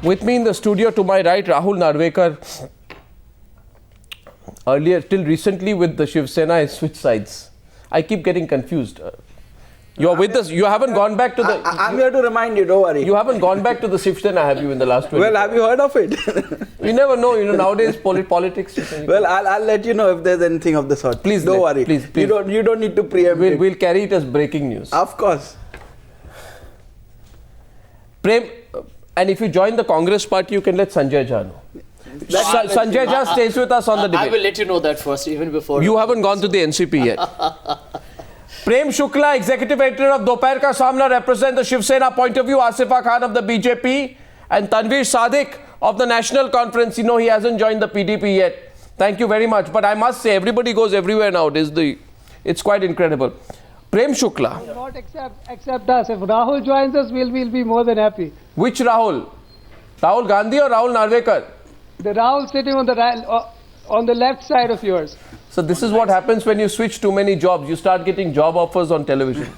With me in the studio to my right, Rahul Narvekar. Earlier, till recently with the Shiv Sena, I switched sides. I keep getting confused. You're with us. You haven't gone back to the... I'm here to remind you, don't worry. You haven't gone back to the Shiv Sena, have you, in the last 20 Well, have you heard of it? You never know. You know, nowadays, politics... Well, I'll let you know if there's anything of the sort. Please, don't worry. Please. You don't need to preempt it. We'll carry it as breaking news. Of course. Prem, and if you join the Congress party, you can let Sanjay Jha know. Sanjay Jha stays with us on the debate. I will let you know that first, even before... You haven't gone to the NCP yet. Prem Shukla, Executive Editor of Dopair Ka Samna, represent the Shiv Sena point of view. Asifa Khan of the BJP and Tanveer Sadiq of the National Conference. You know, he hasn't joined the PDP yet. Thank you very much. But I must say, everybody goes everywhere now. It's quite incredible. Prem Shukla. Will not accept us. If Rahul joins us, we'll be more than happy. Which Rahul? Rahul Gandhi or Rahul Narvekar? The Rahul sitting on the left side of yours. So this is what happens when you switch too many jobs. You start getting job offers on television.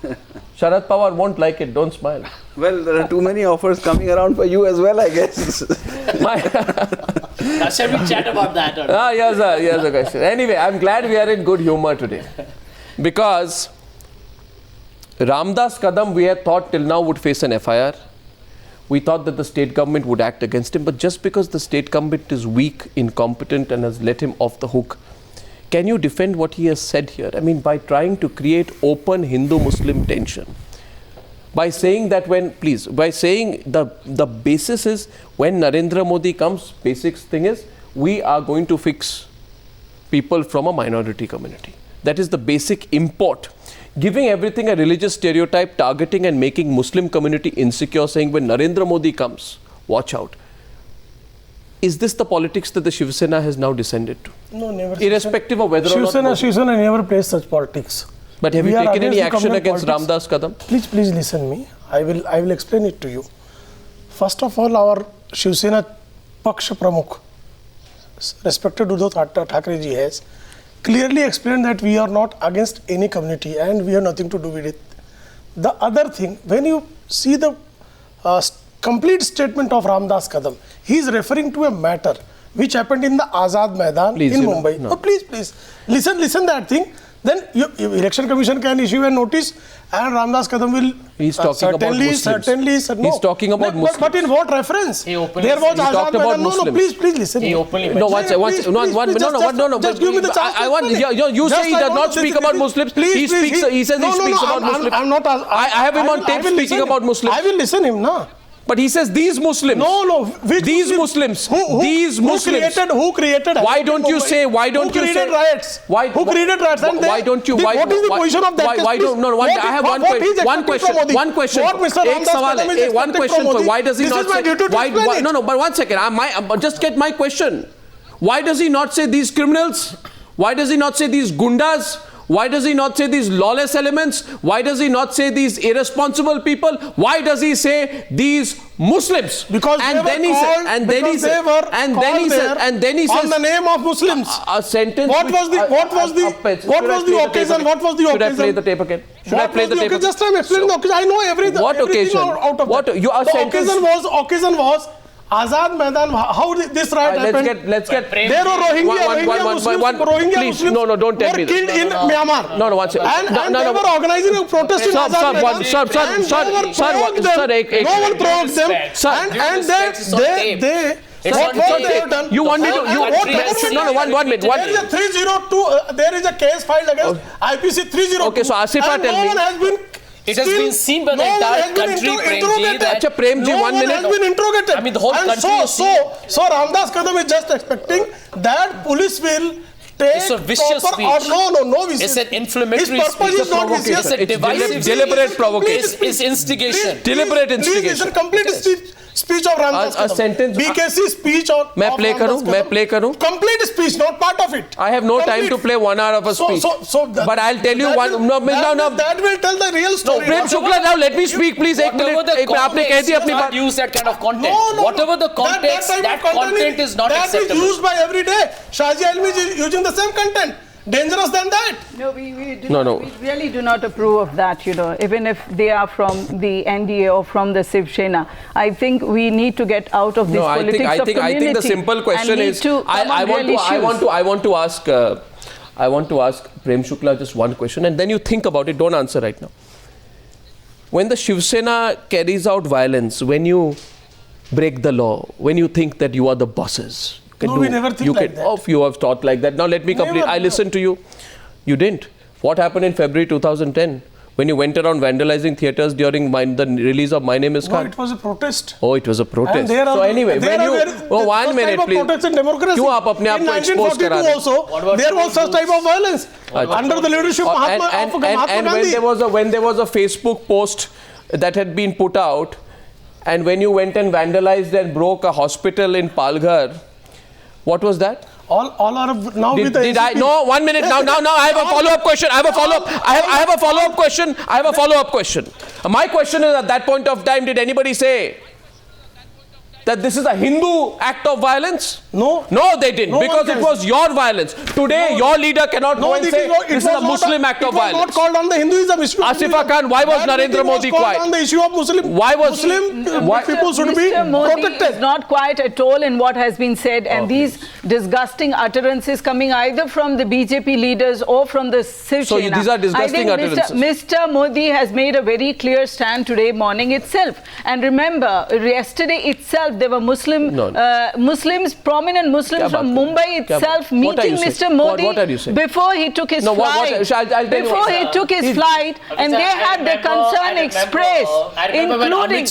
Sharad Pawar won't like it. Don't smile. Well, there are too many offers coming around for you as well, I guess. Shall we chat about that? Yes, question. Anyway, I'm glad we are in good humor today. Because Ramdas Kadam, we had thought till now would face an FIR. We thought that the state government would act against him. But just because the state government is weak, incompetent and has let him off the hook, can you defend what he has said here? I mean, by trying to create open Hindu-Muslim tension. By saying that by saying the basis is when Narendra Modi comes, basic thing is, we are going to fix people from a minority community. That is the basic import. Giving everything a religious stereotype, targeting and making Muslim community insecure, saying when Narendra Modi comes, watch out. Is this the politics that the Shiv Sena has now descended to? No, never. Irrespective of whether or not... Shiv Sena never plays such politics. But have you taken any action against Ramdas Kadam? Please listen me. I will explain it to you. First of all, our Shiv Sena Paksha Pramukh, respected Uddhav Thackeray ji, has clearly explained that we are not against any community and we have nothing to do with it. The other thing, when you see the complete statement of Ramdas Kadam, he is referring to a matter which happened in the Azad Maidan in Mumbai. No. Please, listen that thing. Then election commission can issue a notice and Ramdas Kadam will he's talking about Muslims. He's talking about Muslims. But in what reference? There was Azad Maidan. No, please listen. He openly no, just give me the chance. You say he does not speak about Muslims. He says he speaks about Muslims. I have him on tape speaking about Muslims. I will listen him, no? But he says these Muslims. No. These Muslims. These Muslims. Who created? Why don't you say? Who created riots? Who created riots? Why don't you? What is the position of that? Why don't? No. I have one question. One question. Why does he not say? Why? No. But 1 second. Just get my question. Why does he not say these criminals? Why does he not say these gundas? Why does he not say these lawless elements? Why does he not say these irresponsible people? Why does he say these Muslims? Because on the name of Muslims. A sentence. What was the occasion? Should I play the tape again? Just I'm explaining the occasion. I know everything. What occasion? The occasion was Azad Maidan, how this riot happened? Let's get. There were Rohingya Muslims No, don't tell me. Killed in Myanmar. No, one second. And they were organizing a protest in Azad Maidan. Sir, no one provoked them. And they what they have done? You want me to? No, 1 minute. There is a 302. There is a case filed against IPC 302. Okay, so Asifa, tell me. It has been seen by the entire country, Premji. No one has been interrogated. I mean, the whole country So Ramdas Kadam is just expecting that police will take it's a vicious speech. No vicious. It's an inflammatory speech. His purpose is not vicious. It's a divisive deliberate provocation. It's instigation. Deliberate instigation. Please listen, complete speech of Ramdas Kadam. A sentence. BKC speech on. May I play karu? Complete speech, not part of it. I have no time to play 1 hour of a speech. But I'll tell you one. No. That will tell the real story. Prem Shukla, now let me speak, please. Use that kind of content. Whatever the context, that content is not acceptable. That is used by every day. Shaji Almi is using the same content. dangerous than that. No, we really do not approve of that, even if they are from the NDA or from the Shiv Sena. I think we need to get out of this politics of community. I think the simple question is, I want to ask Prem Shukla just one question, and then you think about it, don't answer right now. When the Shiv Sena carries out violence, when you break the law, when you think that you are the bosses, we never think like that. Oh, you have thought like that. Now let me complete. I listened to you. You didn't. What happened in February 2010 when you went around vandalizing theatres during the release of My Name Is Khan? No, it was a protest. Oh, it was a protest. So anyway, when you... Oh, 1 minute, please. In 1942 also, there was such type of violence under the leadership of Mahatma Gandhi. When there was a Facebook post that had been put out, and when you went and vandalized and broke a hospital in Palghar, what was that? All are now with the No, 1 minute. Now I have a follow-up question. I have a follow-up question. My question is, at that point of time, did anybody say that this is a Hindu act of violence? No. No, they didn't, because it was your violence. Today, your leader cannot go and say this is a Muslim act of violence. It was not called on the Hinduism issue. Asifa Khan, why was Narendra Modi quiet? On the issue of Muslim people should be Mr. Modi protected. is not quiet at all in what has been said, and these disgusting utterances coming either from the BJP leaders or from the Shiv Sena. So these are disgusting utterances. Mr. Modi has made a very clear stand today morning itself. And remember, yesterday itself, there were Muslims, prominent Muslims from Mumbai itself meeting Mr. Modi before he took his flight. Before he took his flight, and they had their concern expressed, including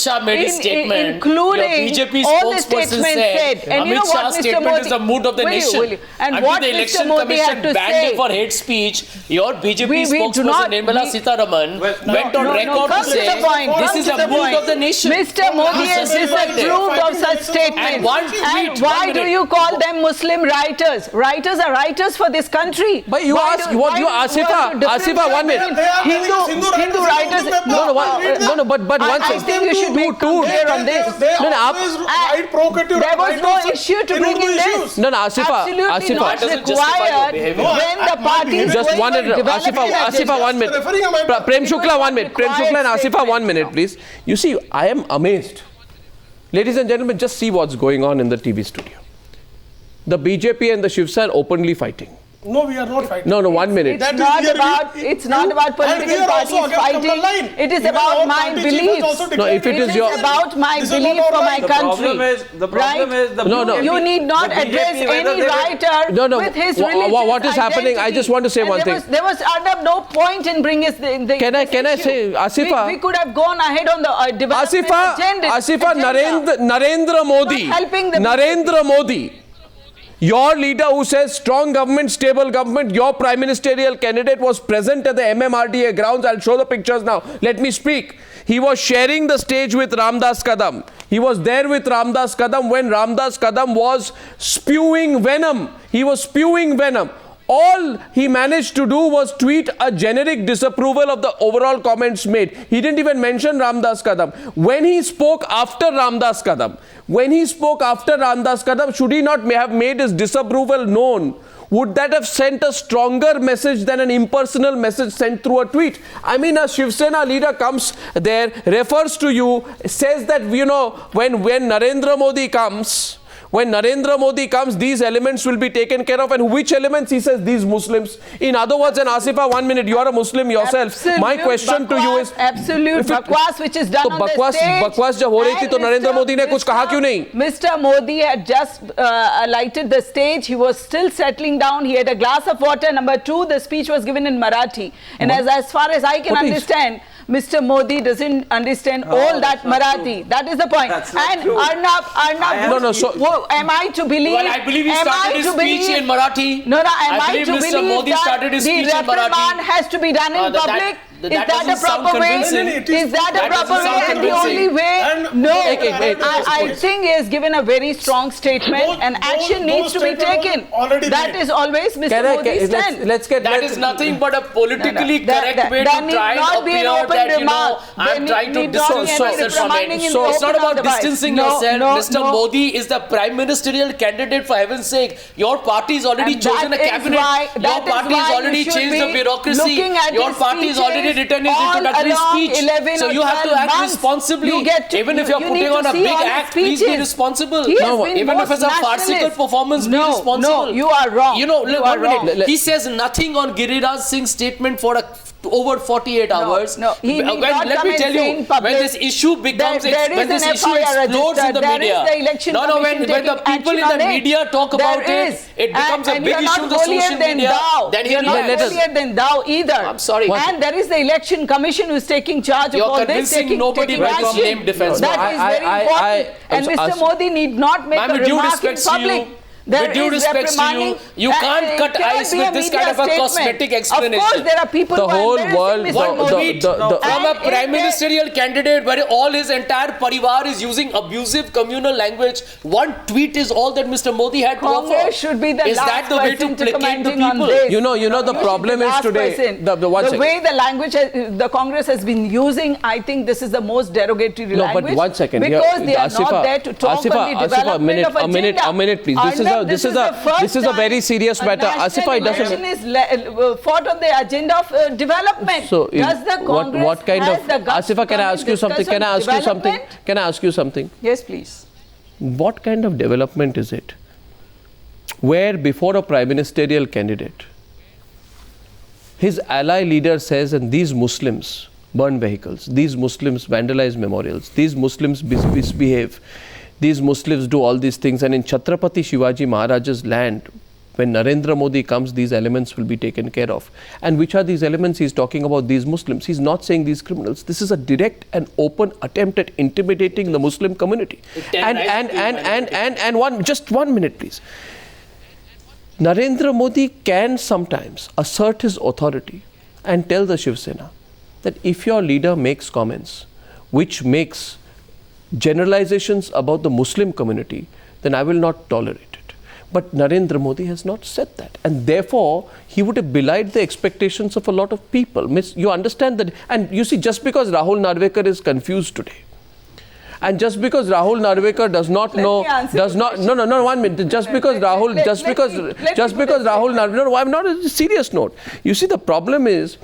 all the statements said. And you know what Mr. Modi... is the mood of the nation. And what the election Mr. Modi commission had to banned say. him for hate speech, your BJP spokesperson Nirmala Sitharaman went on record to say this is a mood of the nation. Mr. Modi has disapproved of such statements. And why do you call them Muslim writers? Writers are writers for this country. But you ask, Asifa, 1 minute. Hindu writers. But one I think you should be clear on this. There was no issue to bring in this. Asifa. Absolutely not required when the parties just one minute. Asifa, 1 minute. Prem Shukla, 1 minute. Prem Shukla and Asifa, 1 minute, please. You see, I am amazed. Ladies and gentlemen, just see what's going on in the TV studio. The BJP and the Shiv Sena openly fighting. No, we are not fighting. No, 1 minute. It's not about political parties fighting. It is about my beliefs. No, if it is your... about my belief for my country. The problem is you need not address any writer with his religious what is happening? I just want to say one thing. There was no point in bringing the Can I say, Asifa? We could have gone ahead on the development agenda. Asifa, Narendra Modi. Your leader who says strong government, stable government, your prime ministerial candidate was present at the MMRDA grounds. I'll show the pictures now. Let me speak. He was sharing the stage with Ramdas Kadam. He was there with Ramdas Kadam when Ramdas Kadam was spewing venom. He was spewing venom. All he managed to do was tweet a generic disapproval of the overall comments made. He didn't even mention Ramdas Kadam. When he spoke after Ramdas Kadam, should he not have made his disapproval known? Would that have sent a stronger message than an impersonal message sent through a tweet? I mean, a Shiv Sena leader comes there, refers to you, says that, when Narendra Modi comes... When Narendra Modi comes, these elements will be taken care of. And which elements? He says, these Muslims. In other words, and Asifa, 1 minute, you are a Muslim yourself. Absolute My question to you is... Absolute bakwas which is done on the stage. Bakwas jab ho rahi thi, to Narendra Modi ne kuch kaha kyun nahi? Mr. Modi had just alighted the stage. He was still settling down. He had a glass of water. Number two, the speech was given in Marathi. And as far as I can understand... Mr. Modi doesn't understand all that Marathi. That is the point. And Arnab, am I to believe? Well, I believe he started his speech in Marathi. No, am I to Mr. believe Modi that started his speech the in Marathi. reprimand has to be done in public? Is that a proper way? Is that a proper way and the only way? No. I think he has given a very strong statement and action needs to be taken. That is always Mr. Modi's stand. That is nothing but a politically correct way to try and appear that, you know, I'm trying to distance myself from it. So it's not about distancing yourself. Mr. Modi is the prime ministerial candidate, for heaven's sake. Your party has already chosen a cabinet. Your party has already changed the bureaucracy. Your party has already written his introductory speech. So you have to act responsibly. Even if you're putting on a big act, please be responsible. Even if it's a farcical performance, be responsible. No, you are wrong. You know, one minute. He says nothing on Giriraj Singh's statement for over 48 hours. No, he need not let me tell you, when this issue becomes, when this issue explodes in the media, when the people in the media talk about it, it becomes a big issue in the social media. Then you're not holier than thou either. I'm sorry. And there is the election commission who is taking charge of all this, taking from name defense. That is very important. And Mr. Modi need not make a remark in public. With due respect to you, you can't cut ice with this kind of a cosmetic explanation. Of course, there are people the whole world, from a prime ministerial candidate where all his entire parivar is using abusive communal language, one tweet is all that Mr. Modi had to offer. Congress should be the is that the way to placate the people? You know the problem is today. The way the language the Congress has been using, I think this is the most derogatory language. No, but 1 second. Because they are not there to talk on the development of agenda. A minute, please. This is a very serious matter. Asifa, it doesn't. Is fought on the agenda of development. So, does the Congress what kind of Asifa? Can I ask you something? Can I ask you something? Yes, please. What kind of development is it? Where before a prime ministerial candidate, his ally leader says, and these Muslims burn vehicles, these Muslims vandalize memorials, these Muslims misbehave. These Muslims do all these things, and in Chhatrapati Shivaji Maharaj's land, when Narendra Modi comes, these elements will be taken care of. And which are these elements? He's talking about these Muslims. He's not saying these criminals. This is a direct and open attempt at intimidating the Muslim community. Just 1 minute, please. Narendra Modi can sometimes assert his authority and tell the Shiv Sena that if your leader makes comments which makes generalizations about the Muslim community, then I will not tolerate it. But Narendra Modi has not said that, and therefore he would have belied the expectations of a lot of people. You understand that? And you see, just because Rahul Narvekar is confused today, and just because Rahul Narvekar does not know, no, 1 minute. Just because Rahul Narvekar, no, I'm not a serious note. You see, the problem is,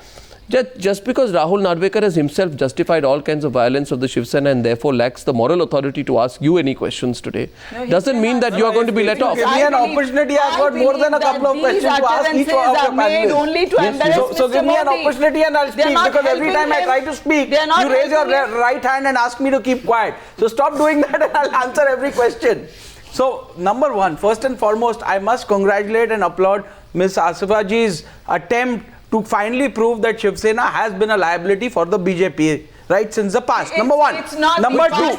just because Rahul Narvekar has himself justified all kinds of violence of the Shiv Sena and therefore lacks the moral authority to ask you any questions today, doesn't mean that you are going to be let off. Give me an opportunity. I've got more than a couple of questions to ask each of your panelists. So give me an opportunity and I'll speak, because every time I try to speak, you raise your right hand and ask me to keep quiet. So stop doing that and I'll answer every question. So number one, first and foremost, I must congratulate and applaud Ms. Asifa Ji's attempt to finally prove that Shiv Sena has been a liability for the BJP, right, since the past. Number one. Number two.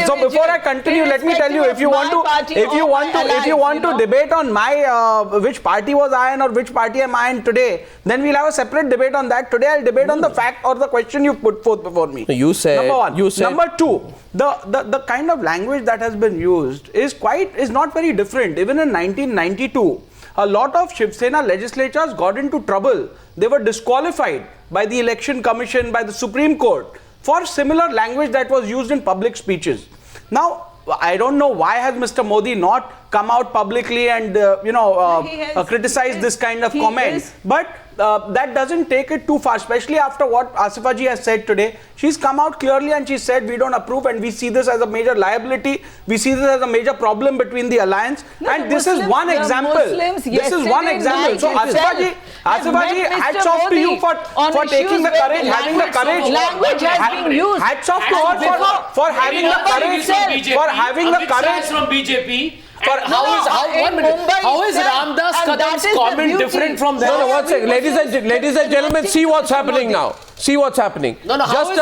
So before I continue, let me tell you, if you want to debate on my which party was I in or which party am I in today, then we'll have a separate debate on that. Today I'll debate on the fact or the question you put forth before me. You said. Number one. Number two. The kind of language that has been used is not very different. Even in 1992. A lot of Shiv Sena legislatures got into trouble. They were disqualified by the Election Commission, by the Supreme Court for similar language that was used in public speeches. Now, I don't know why has Mr. Modi not come out publicly and criticize this kind of comment. But that doesn't take it too far, especially after what Asifa Ji has said today. She's come out clearly and she said we don't approve and we see this as a major liability. We see this as a major problem between the alliance. And this is one example. This is one example. So Asifa Ji, hats off to you for taking the courage, having the courage. Language has been used. Hats off to her for having the courage from BJP. How is Ramdas Kadam's comment different from that? No, 1 second. Ladies and gentlemen, see what's happening now. See what's happening. Just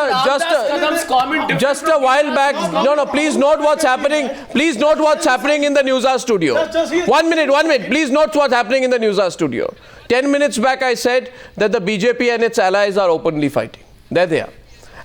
a while back. No, please note what's happening. Please note what's happening in the Newshour studio. 1 minute. Please note what's happening in the Newshour studio. 10 minutes back I said that the BJP and its allies are openly fighting. There they are.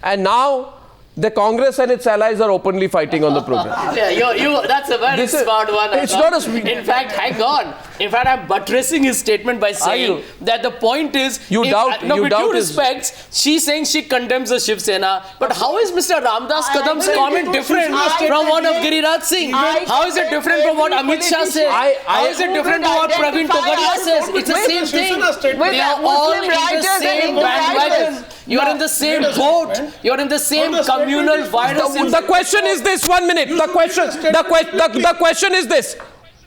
And now the Congress and its allies are openly fighting on the program. Yeah, that's a very smart one. It's not a... In fact, hang on. In fact, I'm buttressing his statement by saying that the point is... With due respects, she's saying she condemns the Shiv Sena. But how is Mr. Ramdas Kadam's comment different from one of Giriraj Singh? How is it different from what Amit Shah says? How is it different from what Praveen Togadia says? It's the same thing. They are all in the same bandwagon. You are in the same boat. You are in the same communal virus. The question is this, 1 minute. The question is this.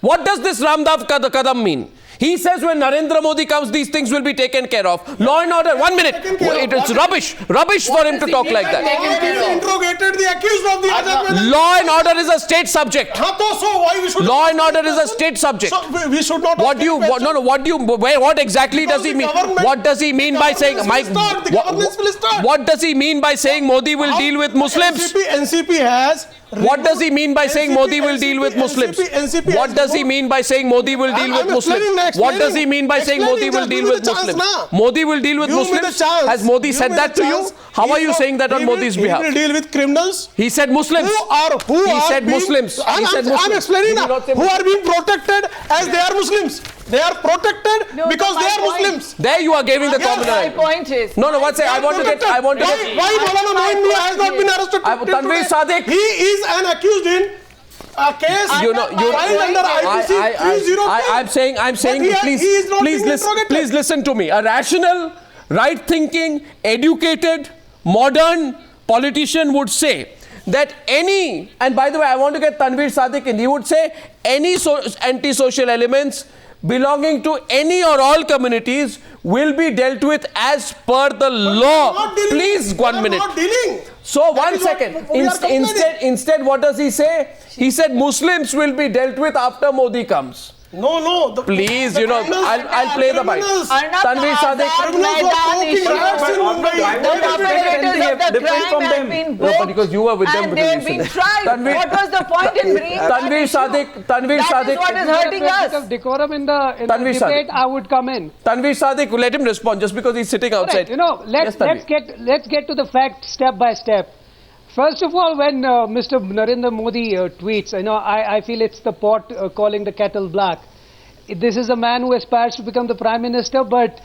What does this Ramdas Kadam mean? He says when Narendra Modi comes, these things will be taken care of. Law and order, 1 minute. It's rubbish for him to talk like that. He interrogated the accused of the Azad Maidan. Law and order is a state subject. So why we should... Law and order is a state subject. So we should not... What exactly does he mean? What does he mean by saying... What does he mean by saying Modi will deal with Muslims? NCP has... What does he mean by saying Modi will deal with Muslims? What does he mean by saying Modi will deal with Muslims? What does he mean by saying Modi will deal with Muslims? Modi will deal with Muslims? Has Modi said that to you? How are you saying that on Modi's behalf? He will deal with criminals. He said Muslims. He said Muslims. I'm explaining now. Who are being protected as they are Muslims. They are protected because they are Muslims. There you are giving the common My point is... No, one second. I want to get... Why Maulana Moin Mia has not been arrested? Tanveer Sadiq. He is an accused in a case filed under IPC 302. I'm saying, please listen to me. A rational, right-thinking, educated, modern politician would say that any, and by the way, I want to get Tanveer Sadiq in, he would say any anti-social elements belonging to any or all communities will be dealt with as per the law. Please, 1 minute. So, 1 second. Instead, what does he say? He said Muslims will be dealt with after Modi comes. No. Please, I'll play the mic. Tanveer Sadiq. Because you were with them. And they've been tried. What was the point in bringing Tanveer Sadiq. That is what is hurting us. Decorum in the debate, I would come in. Tanveer Sadiq, let him respond just because he's sitting outside. Let's get to the facts step by step. First of all, when Mr. Narendra Modi tweets, I feel it's the pot calling the kettle black. This is a man who aspires to become the Prime Minister, but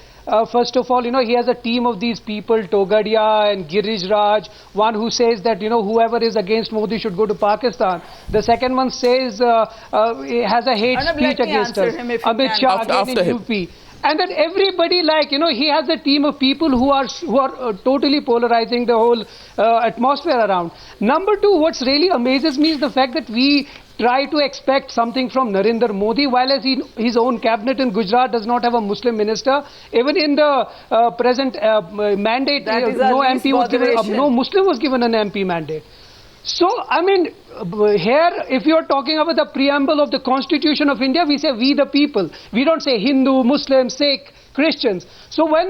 first of all, he has a team of these people, Togadia and Girij Raj, one who says that, whoever is against Modi should go to Pakistan. The second one says, has a hate speech against us. Amit Shah again in UP. And then everybody, he has a team of people who are totally polarizing the whole atmosphere around. Number two, what's really amazes me is the fact that we try to expect something from Narendra Modi, while as his own cabinet in Gujarat does not have a Muslim minister. Even in the present mandate, no MP was given, no Muslim was given an MP mandate. So, here, if you are talking about the preamble of the Constitution of India, we say we the people. We don't say Hindu, Muslim, Sikh, Christians. So when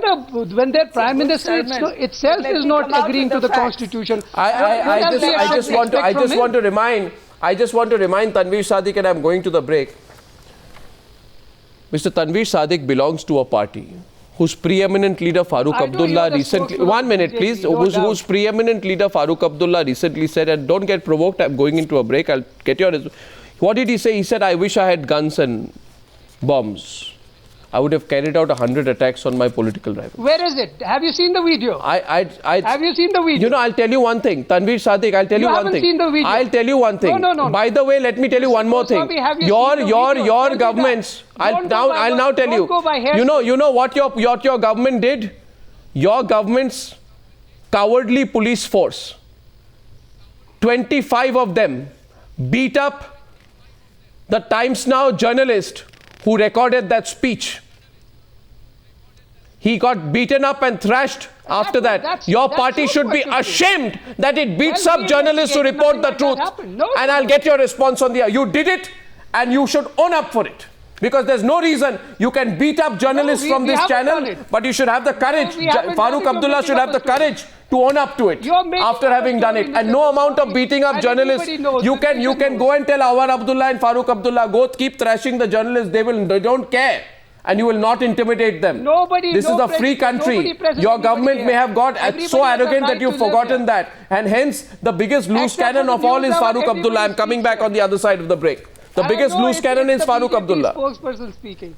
their Prime Minister itself is not agreeing to the Constitution, I just want to remind Tanveer Sadiq, and I'm going to the break. Mr. Tanveer Sadiq belongs to a party whose preeminent leader Farooq Abdullah recently... 1 minute, please. Whose preeminent leader Farooq Abdullah recently said, and don't get provoked, I'm going into a break, I'll get your... What did he say? He said, I wish I had guns and bombs. I would have carried out 100 attacks on my political rival. Where is it? Have you seen the video? Have you seen the video? I'll tell you one thing. Tanveer Sadiq, I'll tell you one thing. You haven't seen the video. I'll tell you one thing. No. By the way, let me tell you one more thing. Your governments... I'll now tell you. You know what your government did? Your government's cowardly police force, 25 of them, beat up the Times Now journalist who recorded that speech. He got beaten up and thrashed after that. Your party should be ashamed that it beats up journalists to report the truth. And I'll get your response on the... You did it and you should own up for it. Because there's no reason you can beat up journalists from this channel, but you should have the courage. Farooq Abdullah should have the courage to own up to it after having done it. And no amount of beating up journalists. You can go and tell Awar Abdullah and Farooq Abdullah, go keep thrashing the journalists. They don't care. and you will not intimidate them. Nobody. This is a free country. Your government may have got so arrogant that you've forgotten that. And hence, the biggest loose cannon of all is Farooq Abdullah. I'm coming back on the other side of the break. The biggest loose cannon is Farooq Abdullah. Spokesperson speaking.